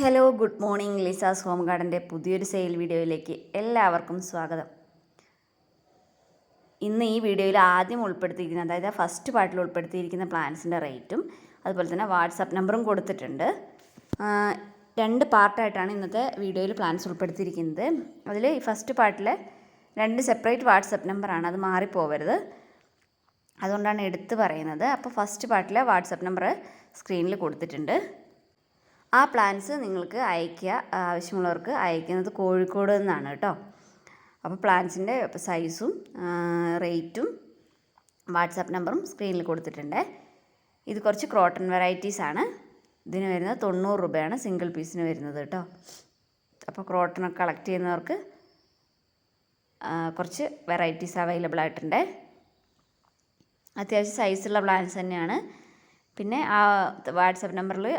Hello, good morning. Lisa's home ഗാർഡൻ്റെ പുതിയൊരു sale വീഡിയോയിലേക്ക് എല്ലാവർക്കും സ്വാഗതം. ഇന്ന് ഈ വീഡിയോയിൽ ആദ്യം ഉൾപ്പെടുത്തിയിരിക്കുന്ന, അതായത് ഫസ്റ്റ് പാർട്ടിൽ ഉൾപ്പെടുത്തിയിരിക്കുന്ന പ്ലാൻസിൻ്റെ റേറ്റും അതുപോലെ തന്നെ വാട്സപ്പ് നമ്പറും കൊടുത്തിട്ടുണ്ട്. 2 പാർട്ടായിട്ടാണ് ഇന്നത്തെ വീഡിയോയിൽ പ്ലാൻസ് ഉൾപ്പെടുത്തിയിരിക്കുന്നത്. അതിൽ ഈ ഫസ്റ്റ് പാർട്ടിൽ 2 സെപ്പറേറ്റ് വാട്സപ്പ് നമ്പറാണ്, അത് മാറിപ്പോവരുത്, അതുകൊണ്ടാണ് എടുത്ത് പറയുന്നത്. അപ്പോൾ ഫസ്റ്റ് പാർട്ടിലെ വാട്സപ്പ് നമ്പർ സ്ക്രീനിൽ കൊടുത്തിട്ടുണ്ട്. ആ പ്ലാൻസ് നിങ്ങൾക്ക് അയയ്ക്കുക, ആവശ്യമുള്ളവർക്ക് അയക്കുന്നത് കോഴിക്കോട് നിന്നാണ് കേട്ടോ. അപ്പോൾ പ്ലാൻസിൻ്റെ സൈസും റേറ്റും വാട്സാപ്പ് നമ്പറും സ്ക്രീനിൽ കൊടുത്തിട്ടുണ്ട്. ഇത് കുറച്ച് ക്രോട്ടൺ വെറൈറ്റീസാണ്. ഇതിന് വരുന്നത് 90 രൂപയാണ് സിംഗിൾ പീസിന് വരുന്നത് കേട്ടോ. അപ്പോൾ ക്രോട്ടണൊക്കെ കളക്ട് ചെയ്യുന്നവർക്ക് കുറച്ച് വെറൈറ്റീസ് അവൈലബിൾ ആയിട്ടുണ്ട്. അത്യാവശ്യം സൈസുള്ള പ്ലാൻസ് തന്നെയാണ്. പിന്നെ ആ വാട്സാപ്പ് നമ്പറിൽ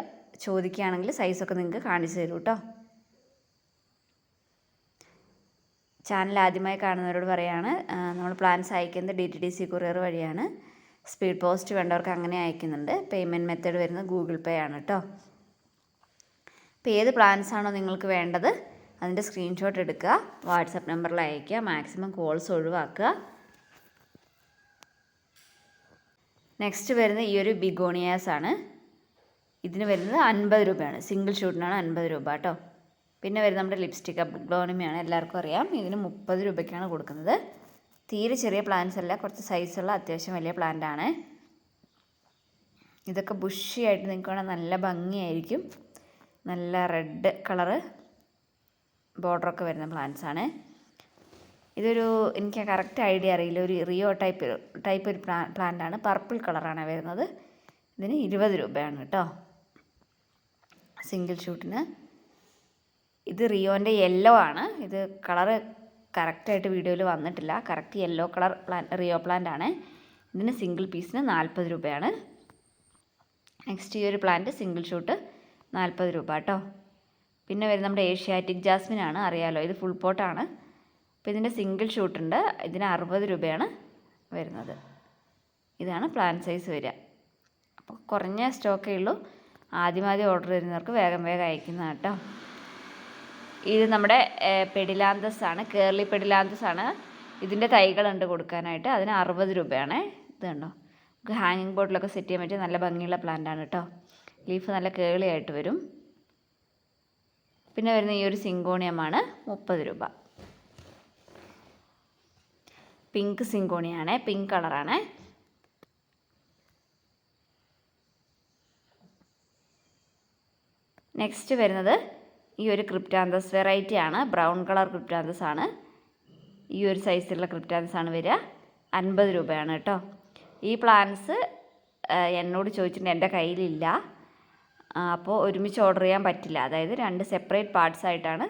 ചോദിക്കുകയാണെങ്കിൽ സൈസൊക്കെ നിങ്ങൾക്ക് കാണിച്ചു തരും കേട്ടോ. ചാനൽ ആദ്യമായി കാണുന്നവരോട് പറയുകയാണ്, നമ്മൾ പ്ലാൻസ് അയക്കുന്നത് DTDC കൊറിയർ വഴിയാണ്. സ്പീഡ് പോസ്റ്റ് വേണ്ടവർക്ക് അങ്ങനെ അയക്കുന്നുണ്ട്. പേയ്മെൻറ്റ് മെത്തേഡ് വരുന്നത് ഗൂഗിൾ പേ ആണ് കേട്ടോ. അപ്പോൾ ഏത് പ്ലാൻസ് ആണോ നിങ്ങൾക്ക് വേണ്ടത് അതിൻ്റെ സ്ക്രീൻഷോട്ട് എടുക്കുക, വാട്സപ്പ് നമ്പറിൽ അയയ്ക്കുക. മാക്സിമം കോൾസ് ഒഴിവാക്കുക. നെക്സ്റ്റ് വരുന്നത് ഈ ഒരു ബിഗോണിയാസ് ആണ്. ഇതിന് വരുന്നത് 50 രൂപയാണ്. സിംഗിൾ ഷൂട്ടിനാണ് 50 രൂപ കേട്ടോ. പിന്നെ വരുന്നത് നമ്മുടെ ലിപ്സ്റ്റിക് അഗ്ലോണിമയാണ്, എല്ലാവർക്കും അറിയാം. ഇതിന് 30 രൂപയ്ക്കാണ് കൊടുക്കുന്നത്. തീരെ ചെറിയ പ്ലാന്റ്സ് അല്ല, കുറച്ച് സൈസുള്ള അത്യാവശ്യം വലിയ പ്ലാന്റാണ്. ഇതൊക്കെ ബുഷിയായിട്ട് നിങ്ങൾക്ക് വേണം, നല്ല ഭംഗിയായിരിക്കും. നല്ല റെഡ് കളറ് ബോർഡറൊക്കെ വരുന്ന പ്ലാന്റ്സാണ്. ഇതൊരു, എനിക്ക് കറക്റ്റ് ഐഡിയ അറിയില്ല, ഒരു റിയോ ടൈപ്പ് ഒരു പ്ലാന്റാണ്. പർപ്പിൾ കളറാണ് വരുന്നത്. ഇതിന് 20 രൂപയാണ് കേട്ടോ സിംഗിൾ ഷൂട്ടിന്. ഇത് റിയോൻ്റെ യെല്ലോ ആണ്. ഇത് കളറ് കറക്റ്റായിട്ട് വീഡിയോയിൽ വന്നിട്ടില്ല. Correct yellow colour Rio plant ആണ്. ഇതിന് സിംഗിൾ പീസിന് 40 രൂപയാണ്. നെക്സ്റ്റ് ഈ ഒരു പ്ലാന്റ് സിംഗിൾ ഷൂട്ട് 40 രൂപ കേട്ടോ. പിന്നെ വരുന്നത് നമ്മുടെ ഏഷ്യാറ്റിക് ജാസ്മിൻ ആണ്, അറിയാലോ. ഇത് ഫുൾ പോട്ടാണ്. അപ്പോൾ ഇതിൻ്റെ സിംഗിൾ ഷൂട്ടുണ്ട്. ഇതിന് 60 രൂപയാണ് വരുന്നത്. ഇതാണ് പ്ലാന്റ് സൈസ് വരിക. അപ്പോൾ കുറഞ്ഞ സ്റ്റോക്കേ ഉള്ളൂ. ആദ്യം ഓർഡർ ചെയ്യുന്നവർക്ക് വേഗം അയക്കുന്നതാണ് കേട്ടോ. ഇത് നമ്മുടെ പെഡിലാന്തസ് ആണ്, കേർലി പെഡിലാന്തസ് ആണ്. ഇതിൻ്റെ തൈകളുണ്ട് കൊടുക്കാനായിട്ട്. അതിന് 60 രൂപയാണ്. ഇത് കണ്ടോ, നമുക്ക് ഹാങ്ങിങ് ബോർഡിലൊക്കെ സെറ്റ് ചെയ്യാൻ പറ്റിയ നല്ല ഭംഗിയുള്ള പ്ലാന്റ് ആണ് കേട്ടോ. ലീഫ് നല്ല കേളി ആയിട്ട് വരും. പിന്നെ വരുന്ന ഈ ഒരു സിങ്കോണിയമാണ് 30 രൂപ. പിങ്ക് സിങ്കോണിയാണ്, പിങ്ക് കളറാണ്. നെക്സ്റ്റ് വരുന്നത് ഈ ഒരു ക്രിപ്റ്റാന്തസ് വെറൈറ്റി ആണ്. ബ്രൗൺ കളർ ക്രിപ്റ്റാന്തസ് ആണ്. ഈ ഒരു സൈസിലുള്ള ക്രിപ്റ്റാന്തസ് ആണ് വരിക. 50 രൂപയാണ് കേട്ടോ. ഈ പ്ലാന്റ്സ് എന്നോട് ചോദിച്ചിട്ടുണ്ട്, എൻ്റെ കയ്യിലില്ല. അപ്പോൾ ഒരുമിച്ച് ഓർഡർ ചെയ്യാൻ പറ്റില്ല. അതായത് 2 സെപ്പറേറ്റ് പാർട്സ് ആയിട്ടാണ്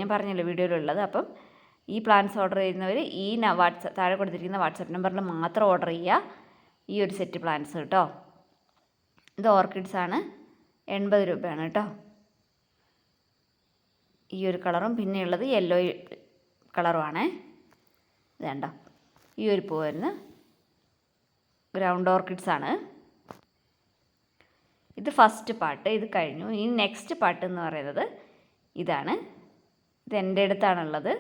ഞാൻ പറഞ്ഞല്ലോ വീഡിയോയിലുള്ളത്. അപ്പം ഈ പ്ലാന്റ്സ് ഓർഡർ ചെയ്യുന്നവർ ഈ താഴെ കൊടുത്തിരിക്കുന്ന വാട്സപ്പ് നമ്പറിൽ മാത്രം ഓർഡർ ചെയ്യുക, ഈ ഒരു സെറ്റ് പ്ലാന്റ്സ് കേട്ടോ. ഇത് ഓർക്കിഡ്സ് ആണ്. 80 രൂപയാണ് കേട്ടോ. ഈ ഒരു കളറും പിന്നെയുള്ളത് യെല്ലോ കളറുമാണേ. ഇത് കണ്ടോ, ഈ ഒരു പൂ വരുന്ന ഗ്രൗണ്ട് ഓർക്കിഡ്സ് ആണ്. ഇത് ഫസ്റ്റ് പാർട്ട്, ഇത് കഴിഞ്ഞു. ഈ നെക്സ്റ്റ് പാർട്ട് എന്ന് പറയുന്നത് ഇതാണ്. ഇത് എൻ്റെ അടുത്താണുള്ളത്.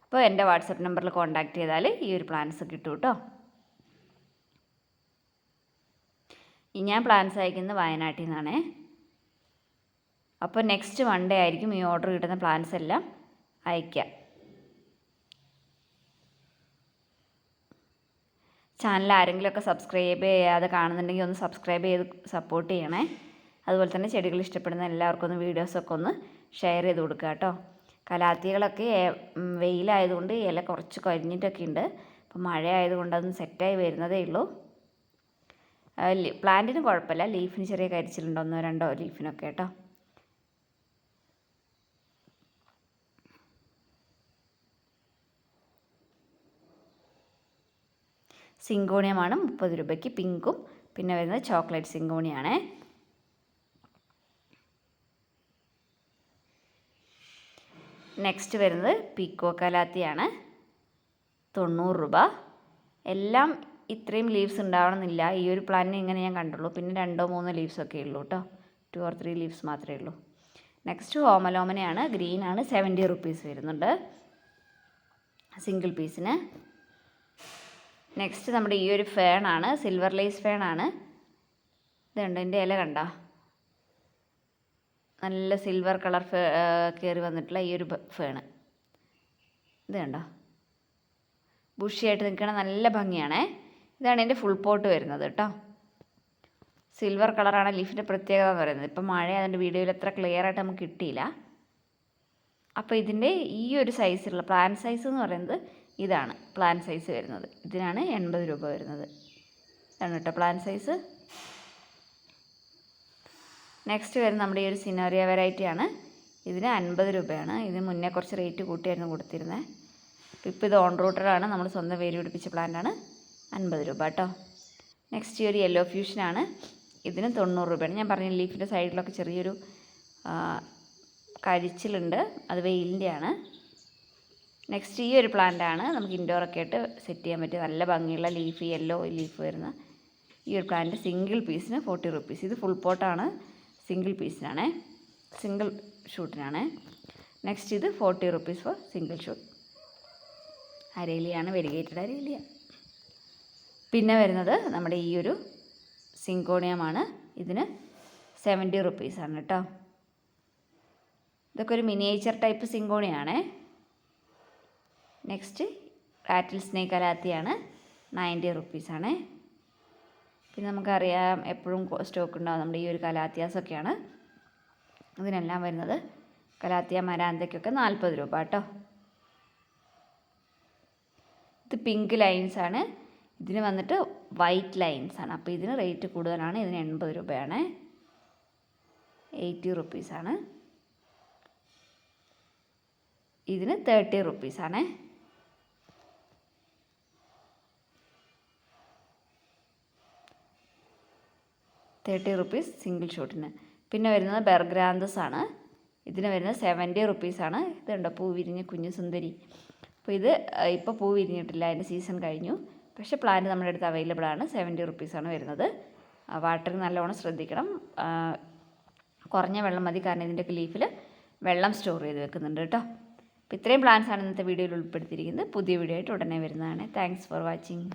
അപ്പോൾ എൻ്റെ വാട്സപ്പ് നമ്പറിൽ കോൺടാക്റ്റ് ചെയ്താൽ ഈ ഒരു പ്ലാൻസ് കിട്ടും കേട്ടോ. ഞാൻ പ്ലാൻസ് അയക്കുന്നത് വയനാട്ടിൽ നിന്നാണേ. അപ്പോൾ നെക്സ്റ്റ് മൺഡേ ആയിരിക്കും ഈ ഓർഡർ കിട്ടുന്ന പ്ലാൻസ് എല്ലാം അയയ്ക്കുക. ചാനൽ ആരെങ്കിലുമൊക്കെ സബ്സ്ക്രൈബ് ചെയ്യാതെ കാണുന്നുണ്ടെങ്കിൽ ഒന്ന് സബ്സ്ക്രൈബ് ചെയ്ത് സപ്പോർട്ട് ചെയ്യണേ. അതുപോലെ തന്നെ ചെടികൾ ഇഷ്ടപ്പെടുന്ന എല്ലാവർക്കും ഒന്ന് വീഡിയോസൊക്കെ ഒന്ന് ഷെയർ ചെയ്ത് കൊടുക്കുക കേട്ടോ. കലാത്തികളൊക്കെ വെയിലായതുകൊണ്ട് ഇല കുറച്ച് കരിഞ്ഞിട്ടൊക്കെ ഉണ്ട്. അപ്പോൾ മഴ ആയതുകൊണ്ട് അതൊന്ന് സെറ്റായി വരുന്നതേ ഉള്ളൂ. പ്ലാന്റിന് കുഴപ്പമില്ല, ലീഫിന് ചെറിയ കരിച്ചിലുണ്ട്, 1-2 ലീഫിനൊക്കെ കേട്ടോ. സിങ്കോണിയമാണ് 30 രൂപയ്ക്ക്. പിങ്കും പിന്നെ വരുന്നത് ചോക്ലേറ്റ് സിങ്കോണിയാണ്. നെക്സ്റ്റ് വരുന്നത് പീക്കോ കലാത്തിയാണ്, 90 രൂപ. എല്ലാം ഇത്രയും ലീവ്സ് ഉണ്ടാവണമെന്നില്ല. ഈ ഒരു പ്ലാന്റിന് ഇങ്ങനെ ഞാൻ കണ്ടുള്ളൂ. പിന്നെ 2-3 ലീവ്സൊക്കെ ഉള്ളൂ കേട്ടോ. 2 or 3 ലീവ്സ് മാത്രമേ ഉള്ളൂ. നെക്സ്റ്റ് ഓമലോമനയാണ്, ഗ്രീനാണ്, 70 റുപ്പീസ് വരുന്നുണ്ട് സിംഗിൾ പീസിന്. നെക്സ്റ്റ് നമ്മുടെ ഈ ഒരു ഫേണാണ്, സിൽവർ ലേസ് ഫേണാണ്. ഇതുണ്ട്, എൻ്റെ ഇല കണ്ടോ, നല്ല സിൽവർ കളർ കയറി വന്നിട്ടുള്ള ഈ ഒരു ഫേണ്. ഇത് കണ്ടോ, ബുഷിയായിട്ട് നിൽക്കണ നല്ല ഭംഗിയാണേ. ഇതാണ് എൻ്റെ ഫുൾ പോട്ട് വരുന്നത് കേട്ടോ. സിൽവർ കളറാണ് ലീഫിൻ്റെ പ്രത്യേകത എന്ന് പറയുന്നത്. ഇപ്പം മഴ അതിൻ്റെ വീഡിയോയിൽ അത്ര ക്ലിയർ ആയിട്ട് നമുക്ക് കിട്ടിയില്ല. അപ്പോൾ ഇതിൻ്റെ ഈ ഒരു സൈസിലുള്ള പ്ലാൻ സൈസ് എന്ന് പറയുന്നത് ഇതാണ് പ്ലാൻ സൈസ് വരുന്നത്. ഇതിനാണ് 80 രൂപ വരുന്നത്. ഇതാണ് കേട്ടോ പ്ലാൻ സൈസ്. നെക്സ്റ്റ് വരുന്നത് നമ്മുടെ ഈ ഒരു സിനോറിയ വെറൈറ്റിയാണ്. ഇതിന് 50 രൂപയാണ്. ഇതിന് മുന്നേ കുറച്ച് റേറ്റ് കൂട്ടിയായിരുന്നു കൊടുത്തിരുന്നത്. ഇപ്പോൾ ഇത് ഓൺ റൂട്ടറാണ്, നമ്മൾ സ്വന്തം വേര് പിടിപ്പിച്ച പ്ലാന്റാണ്. 50 രൂപ കേട്ടോ. നെക്സ്റ്റ് ഈ ഒരു യെല്ലോ ഫ്യൂഷനാണ്. ഇതിന് 90 രൂപയാണ്. ഞാൻ പറഞ്ഞ ലീഫിൻ്റെ സൈഡിലൊക്കെ ചെറിയൊരു കരിച്ചിലുണ്ട്, അത് വെയിലിൻ്റെയാണ്. നെക്സ്റ്റ് ഈ ഒരു പ്ലാന്റാണ്, നമുക്ക് ഇൻഡോറൊക്കെ ആയിട്ട് സെറ്റ് ചെയ്യാൻ പറ്റിയ നല്ല ഭംഗിയുള്ള ലീഫ്, യെല്ലോ ലീഫ് വരുന്ന ഈ ഒരു പ്ലാന്റ് സിംഗിൾ പീസിന് 40 റുപ്പീസ്. ഇത് ഫുൾ പോട്ടാണ്, സിംഗിൾ പീസിനാണ്, സിംഗിൾ ഷൂട്ടിനാണ്. നെക്സ്റ്റ് ഇത് 40 റുപ്പീസ് ഫോർ സിംഗിൾ ഷൂട്ട്. അരേലിയാണ്, വെരിഗേറ്റഡ് അരേലിയ. പിന്നെ വരുന്നത് നമ്മുടെ ഈ ഒരു സിങ്കോണിയമാണ്. ഇതിന് 70 റുപ്പീസാണ് കേട്ടോ. ഇതൊക്കെ ഒരു മിനിയേച്ചർ ടൈപ്പ് സിങ്കോണിയാണേ. നെക്സ്റ്റ് റാറ്റിൽ സ്നേക്ക് കലാത്തിയാണ്, 90 റുപ്പീസാണ്. പിന്നെ നമുക്കറിയാം എപ്പോഴും സ്റ്റോക്ക് ഉണ്ടാകും നമ്മുടെ ഈ ഒരു കലാത്തിയാസൊക്കെയാണ്. ഇതിനെല്ലാം വരുന്നത് കലാത്തിയ മരാന്തയ്ക്കൊക്കെ 40 രൂപ കേട്ടോ. ഇത് പിങ്ക് ലൈൻസാണ്, ഇതിന് വന്നിട്ട് വൈറ്റ് ലൈൻസാണ്. അപ്പോൾ ഇതിന് റേറ്റ് കൂടുതലാണ്. ഇതിന് 80 രൂപയാണ്, 80 റുപ്പീസാണ്. ഇതിന് 30 റുപ്പീസാണ്. ₹30 സിംഗിൾ ഷോട്ടിന്. പിന്നെ വരുന്നത് ബെർഗ്രാന്തസ് ആണ്. ഇതിന് വരുന്നത് 70 റുപ്പീസാണ്. ഇതുണ്ടോ പൂ വിരിഞ്ഞ് കുഞ്ഞു സുന്ദരി. അപ്പോൾ ഇത് ഇപ്പോൾ പൂ വിരിഞ്ഞിട്ടില്ല, അതിൻ്റെ സീസൺ കഴിഞ്ഞു. പക്ഷേ പ്ലാന്റ് നമ്മുടെ അടുത്ത് അവൈലബിൾ ആണ്. 70 റുപ്പീസാണ് വരുന്നത്. വാട്ടറിങ് നല്ലോണം ശ്രദ്ധിക്കണം. കുറഞ്ഞ വെള്ളം മതി, കാരണം ഇതിൻ്റെയൊക്കെ ലീഫിൽ വെള്ളം സ്റ്റോർ ചെയ്ത് വെക്കുന്നുണ്ട് കേട്ടോ. അപ്പോൾ ഇത്രയും പ്ലാന്റ്സാണ് ഇന്നത്തെ വീഡിയോയിൽ ഉൾപ്പെടുത്തിയിരിക്കുന്നത്. പുതിയ വീഡിയോ ആയിട്ട് ഉടനെ വരുന്നതാണ്. Thanks for watching.